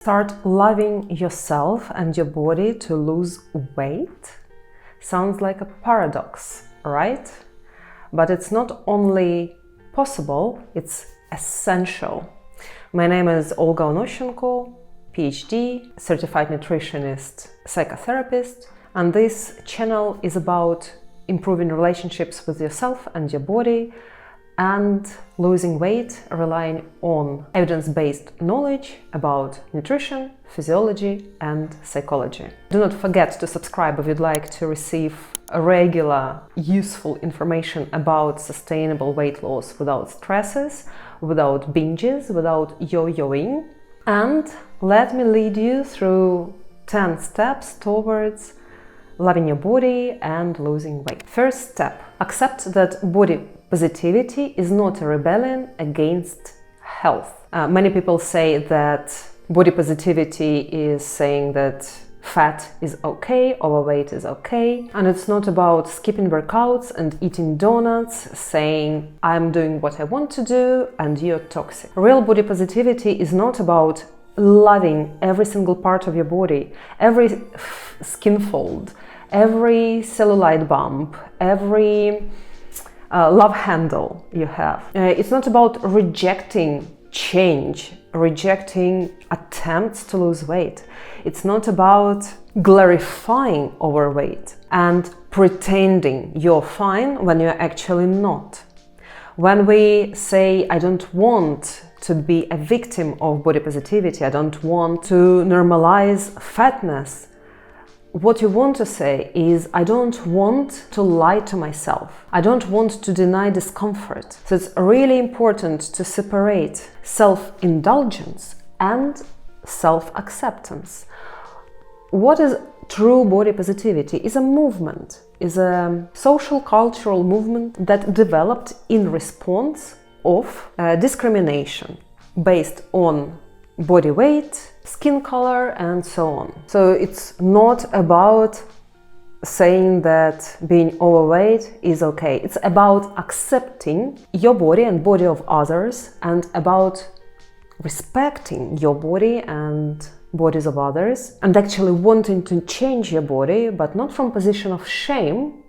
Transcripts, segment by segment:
Start loving yourself and your body to lose weight. Sounds like a paradox, right? But it's not only possible, it's essential. My name is Olga Onoshenko, PhD, certified nutritionist, psychotherapist, and this channel is about improving relationships with yourself and your body and losing weight, relying on evidence-based knowledge about nutrition, physiology, and psychology. Do not forget to subscribe if you'd like to receive regular, useful information about sustainable weight loss without stresses, without binges, without yo-yoing. And let me lead you through 10 steps towards loving your body and losing weight. First step, accept that body positivity is not a rebellion against health. Many people say that body positivity is saying that fat is okay, overweight is okay, and it's not about skipping workouts and eating donuts, saying I'm doing what I want to do and you're toxic. Real body positivity is not about loving every single part of your body, every skin fold, every cellulite bump, every love handle you have. It's not about rejecting change, rejecting attempts to lose weight. It's not about glorifying overweight and pretending you're fine when you're actually not. When we say, I don't want to be a victim of body positivity, I don't want to normalize fatness, what you want to say is, I don't want to lie to myself. I don't want to deny discomfort. So it's really important to separate self-indulgence and self-acceptance. What is true body positivity? Is a movement, is a social cultural movement that developed in response of discrimination based on body weight, skin color, and so on. So it's not about saying that being overweight is okay. It's about accepting your body and body of others, and about respecting your body and bodies of others, and actually wanting to change your body, but not from a position of shame,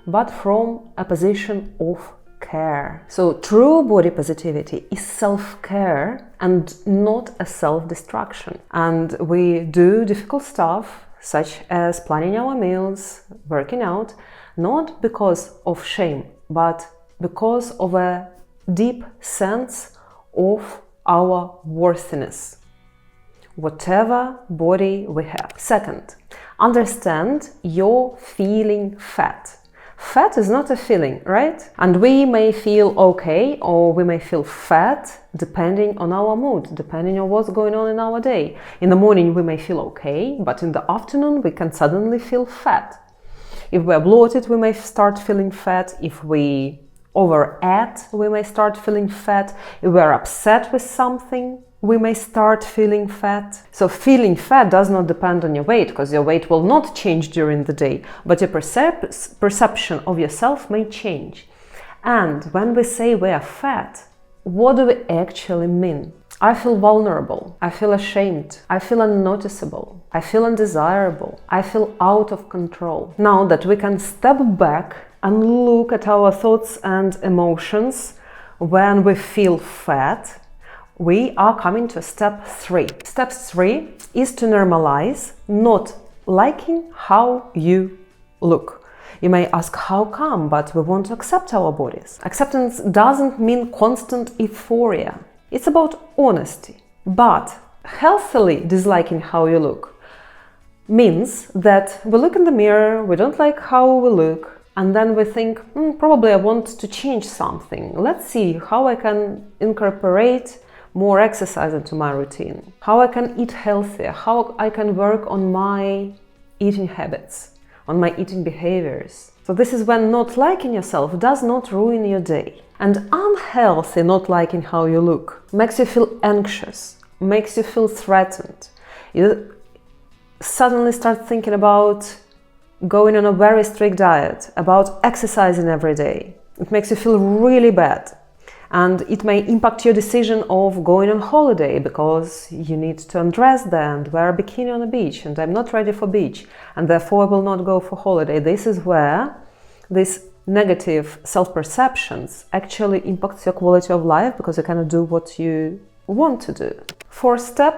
but from a position of care. So true body positivity is self-care and not a self-destruction. And we do difficult stuff such as planning our meals, working out, not because of shame, but because of a deep sense of our worthiness, whatever body we have. Second, understand you're feeling fat. Fat is not a feeling, right? And we may feel okay or we may feel fat depending on our mood, depending on what's going on in our day. In the morning we may feel okay, but in the afternoon we can suddenly feel fat. If we're bloated, we may start feeling fat. If we overeat, we may start feeling fat. If we're upset with something, we may start feeling fat. So feeling fat does not depend on your weight, because your weight will not change during the day, but your perception of yourself may change. And when we say we are fat, what do we actually mean? I feel vulnerable, I feel ashamed, I feel unnoticeable, I feel undesirable, I feel out of control. Now that we can step back and look at our thoughts and emotions when we feel fat, we are coming to step 3. Step 3 is to normalize not liking how you look. You may ask, how come? But we want to accept our bodies. Acceptance doesn't mean constant euphoria. It's about honesty. But healthily disliking how you look means that we look in the mirror, we don't like how we look, and then we think, probably I want to change something. Let's see how I can incorporate more exercise into my routine, how I can eat healthier, how I can work on my eating habits, on my eating behaviors. So this is when not liking yourself does not ruin your day. And unhealthy not liking how you look makes you feel anxious, makes you feel threatened. You suddenly start thinking about going on a very strict diet, about exercising every day. It makes you feel really bad. And it may impact your decision of going on holiday because you need to undress then and wear a bikini on the beach, and I'm not ready for beach, and therefore I will not go for holiday. This is where this negative self-perceptions actually impacts your quality of life, because you cannot do what you want to do. Fourth step,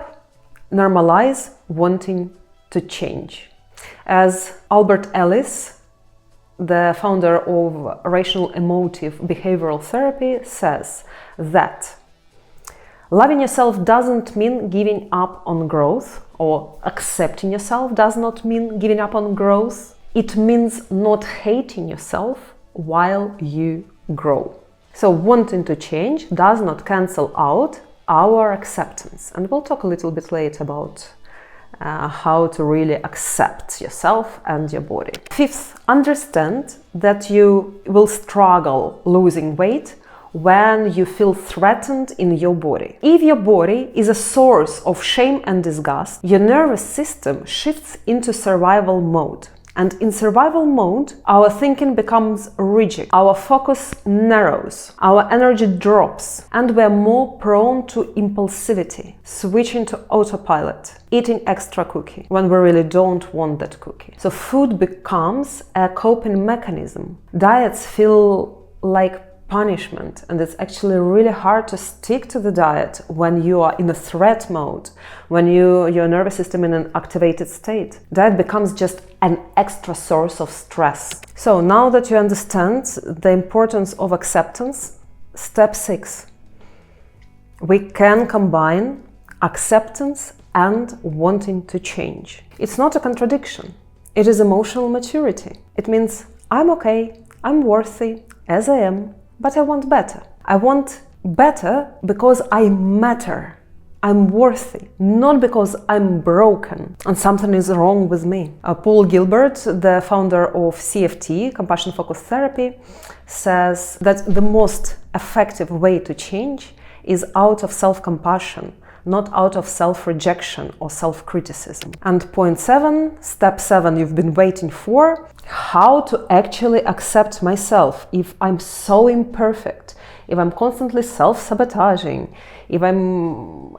normalize wanting to change. As Albert Ellis, the founder of rational emotive behavioral therapy, says that loving yourself doesn't mean giving up on growth, or accepting yourself does not mean giving up on growth. It means not hating yourself while you grow. So wanting to change does not cancel out our acceptance. And we'll talk a little bit later about how to really accept yourself and your body. Fifth, understand that you will struggle losing weight when you feel threatened in your body. If your body is a source of shame and disgust, your nervous system shifts into survival mode. And in survival mode, our thinking becomes rigid, our focus narrows, our energy drops, and we're more prone to impulsivity, switching to autopilot, eating extra cookie when we really don't want that cookie. So food becomes a coping mechanism. Diets feel like punishment, and it's actually really hard to stick to the diet when you are in a threat mode, when your nervous system in an activated state. Diet becomes just an extra source of stress. So now that you understand the importance of acceptance, step 6, we can combine acceptance and wanting to change. It's not a contradiction. It is emotional maturity. It means I'm okay, I'm worthy as I am, but I want better. I want better because I matter. I'm worthy, not because I'm broken and something is wrong with me. Paul Gilbert, the founder of CFT, Compassion Focused Therapy, says that the most effective way to change is out of self-compassion, not out of self-rejection or self-criticism. And point 7, step 7 you've been waiting for, how to actually accept myself if I'm so imperfect, if I'm constantly self-sabotaging, if I'm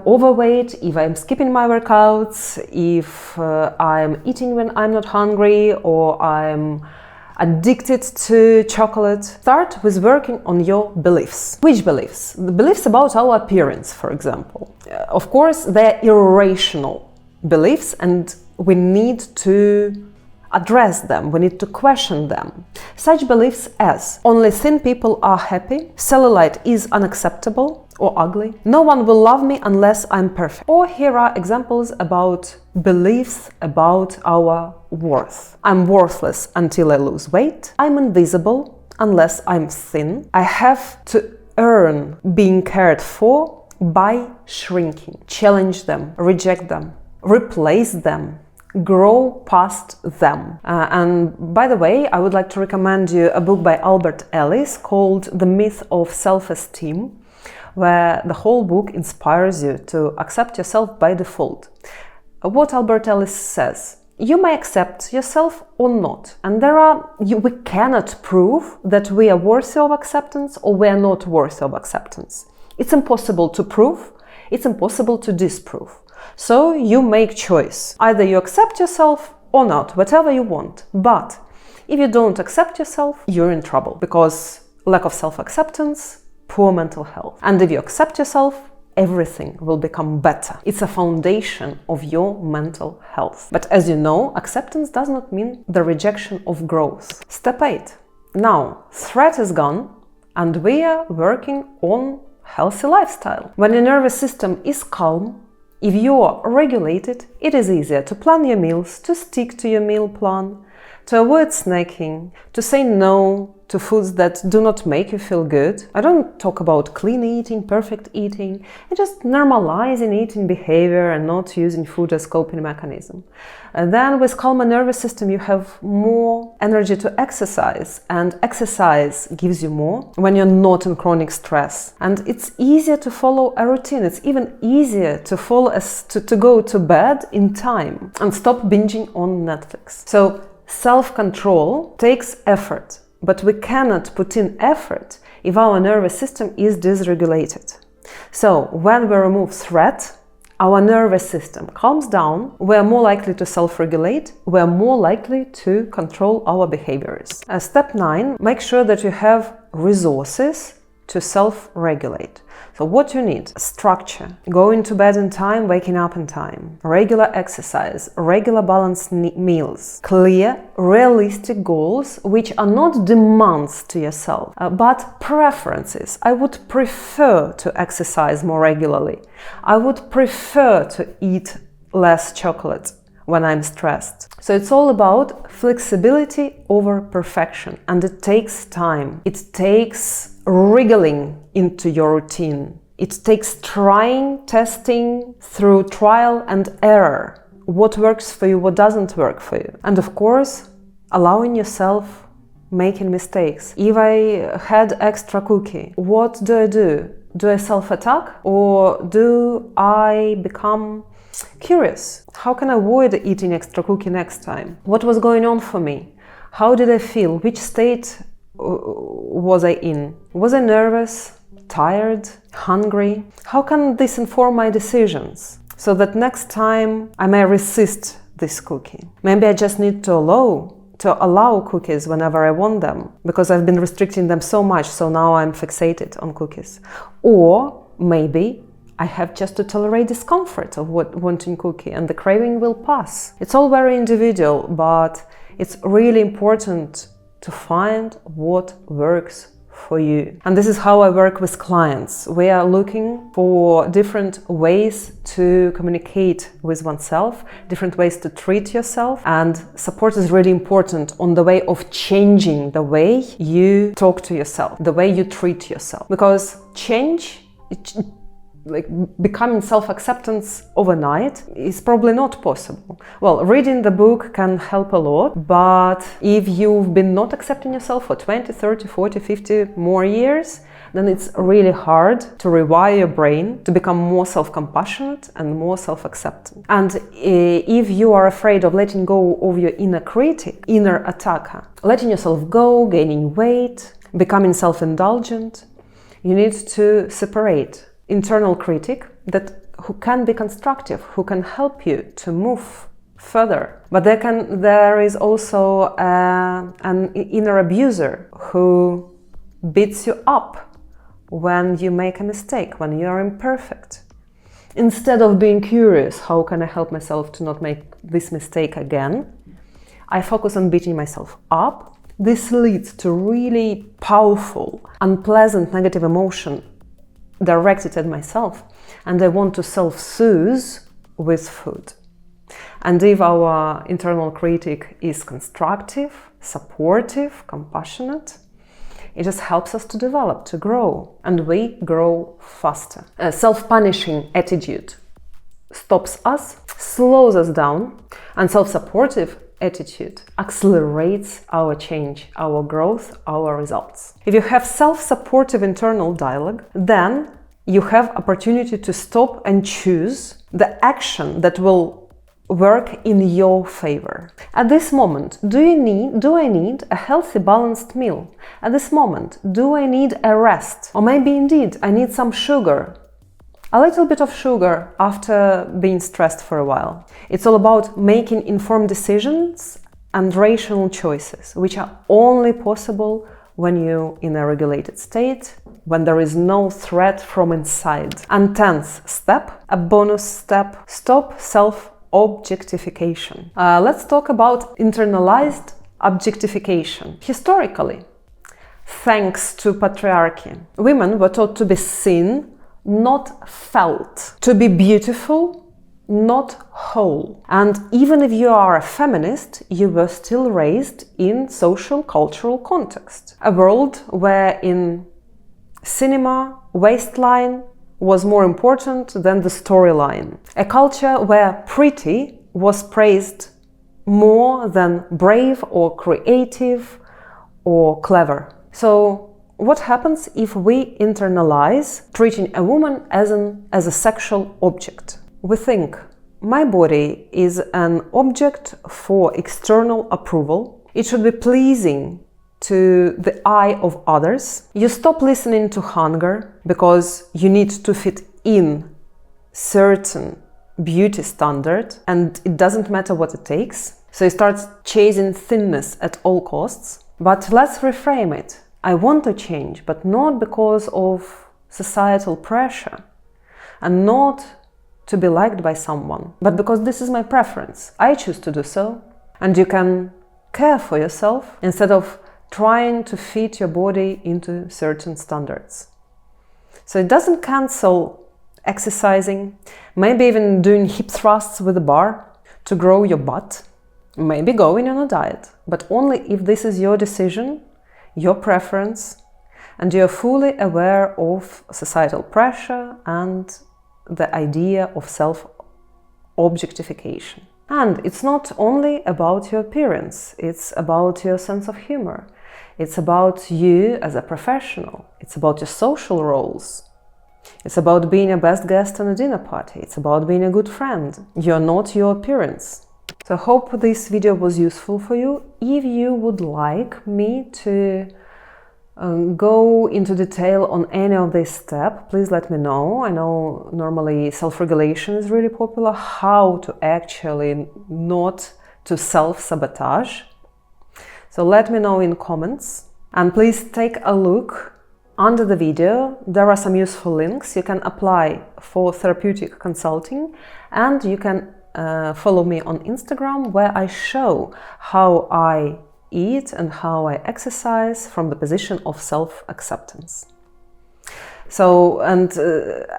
overweight, if I'm skipping my workouts, if I'm eating when I'm not hungry, or I'm addicted to chocolate. Start with working on your beliefs. Which beliefs? The beliefs about our appearance, for example. Of course, they're irrational beliefs, and we need to address them, we need to question them. Such beliefs as only thin people are happy, cellulite is unacceptable or ugly, no one will love me unless I'm perfect. Or here are examples about beliefs about our worth. I'm worthless until I lose weight, I'm invisible unless I'm thin, I have to earn being cared for by shrinking. Challenge them, reject them, replace them, grow past them. And by the way, I would like to recommend you a book by Albert Ellis called The Myth of Self-Esteem, where the whole book inspires you to accept yourself by default. What Albert Ellis says, you may accept yourself or not, and we cannot prove that we are worthy of acceptance or we are not worthy of acceptance. It's impossible to prove, it's impossible to disprove. So you make choice. Either you accept yourself or not, whatever you want. But if you don't accept yourself, you're in trouble, because lack of self-acceptance, poor mental health. And if you accept yourself, everything will become better. It's a foundation of your mental health. But as you know, acceptance does not mean the rejection of growth. Step 8. Now, threat is gone and we are working on healthy lifestyle. When your nervous system is calm, if you are regulated, it is easier to plan your meals, to stick to your meal plan, to avoid snacking, to say no to foods that do not make you feel good. I don't talk about clean eating, perfect eating, it's just normalizing eating behavior and not using food as coping mechanism. And then with calmer nervous system, you have more energy to exercise, and exercise gives you more when you're not in chronic stress. And it's easier to follow a routine. It's even easier to to go to bed in time and stop binging on Netflix. So self-control takes effort. But we cannot put in effort if our nervous system is dysregulated. So when we remove threat, our nervous system calms down, we're more likely to self-regulate, we're more likely to control our behaviors. Step 9, make sure that you have resources to self-regulate. So what you need? Structure. Going to bed in time, waking up in time. Regular exercise, regular balanced meals. Clear, realistic goals, which are not demands to yourself, but preferences. I would prefer to exercise more regularly. I would prefer to eat less chocolate when I'm stressed. So it's all about flexibility over perfection, and it takes time. It takes wriggling into your routine. It takes trying, testing through trial and error. What works for you, what doesn't work for you. And of course, allowing yourself making mistakes. If I had extra cookie, what do? Do I self-attack, or do I become curious? How can I avoid eating extra cookie next time? What was going on for me? How did I feel? Which state was I in? Was I nervous, tired, hungry? How can this inform my decisions so that next time I may resist this cookie? Maybe I just need to allow cookies whenever I want them, because I've been restricting them so much, so now I'm fixated on cookies. Or maybe I have just to tolerate discomfort of wanting cookie, and the craving will pass. It's all very individual, but it's really important to find what works for you. And this is how I work with clients. We are looking for different ways to communicate with oneself, different ways to treat yourself, and support is really important on the way of changing the way you talk to yourself, the way you treat yourself. Because change, like becoming self-acceptance overnight, is probably not possible. Well, reading the book can help a lot, but if you've been not accepting yourself for 20, 30, 40, 50 more years, then it's really hard to rewire your brain to become more self-compassionate and more self-accepting. And if you are afraid of letting go of your inner critic, inner attacker, letting yourself go, gaining weight, becoming self-indulgent, you need to separate internal critic who can be constructive, who can help you to move further. But there is also an inner abuser who beats you up when you make a mistake, when you are imperfect. Instead of being curious, how can I help myself to not make this mistake again, I focus on beating myself up. This leads to really powerful, unpleasant, negative emotion directed at myself, and I want to self-soothe with food. And if our internal critic is constructive, supportive, compassionate, it just helps us to develop, to grow, and we grow faster. A self-punishing attitude stops us, slows us down, and self-supportive attitude accelerates our change, our growth, our results. If you have self-supportive internal dialogue, then you have opportunity to stop and choose the action that will work in your favor. At this moment, do I need a healthy, balanced meal? At this moment, do I need a rest? Or maybe indeed I need some sugar. A little bit of sugar after being stressed for a while. It's all about making informed decisions and rational choices, which are only possible when you're in a regulated state, when there is no threat from inside. And 10th step, a bonus step, stop self-objectification. Let's talk about internalized objectification. Historically, thanks to patriarchy, women were taught to be seen, not felt, to be beautiful, not whole. And even if you are a feminist, you were still raised in social, cultural context. A world where in cinema, waistline was more important than the storyline. A culture where pretty was praised more than brave or creative or clever. So what happens if we internalize treating a woman as a sexual object? We think, my body is an object for external approval. It should be pleasing to the eye of others. You stop listening to hunger because you need to fit in certain beauty standard and it doesn't matter what it takes. So you start chasing thinness at all costs. But let's reframe it. I want to change, but not because of societal pressure and not to be liked by someone, but because this is my preference. I choose to do so. And you can care for yourself instead of trying to fit your body into certain standards. So it doesn't cancel exercising, maybe even doing hip thrusts with a bar to grow your butt, maybe going on a diet, but only if this is your decision, your preference, and you're fully aware of societal pressure and the idea of self-objectification. And it's not only about your appearance, it's about your sense of humor. It's about you as a professional. It's about your social roles. It's about being a best guest on a dinner party. It's about being a good friend. You're not your appearance. So I hope this video was useful for you. If you would like me to go into detail on any of this step, please let me know. I know normally self-regulation is really popular, how to actually not to self-sabotage. So let me know in comments, and please take a look under the video. There are some useful links. You can apply for therapeutic consulting, and you can follow me on Instagram, where I show how I eat and how I exercise from the position of self-acceptance. So, and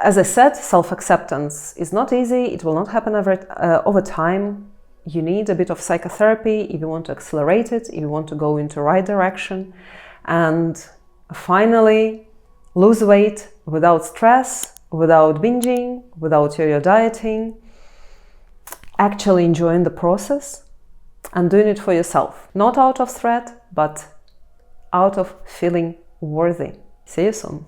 as I said, self-acceptance is not easy. It will not happen over time. You need a bit of psychotherapy if you want to accelerate it, if you want to go into the right direction. And finally, lose weight without stress, without binging, without yo-yo dieting, actually enjoying the process and doing it for yourself. Not out of threat, but out of feeling worthy. See you soon.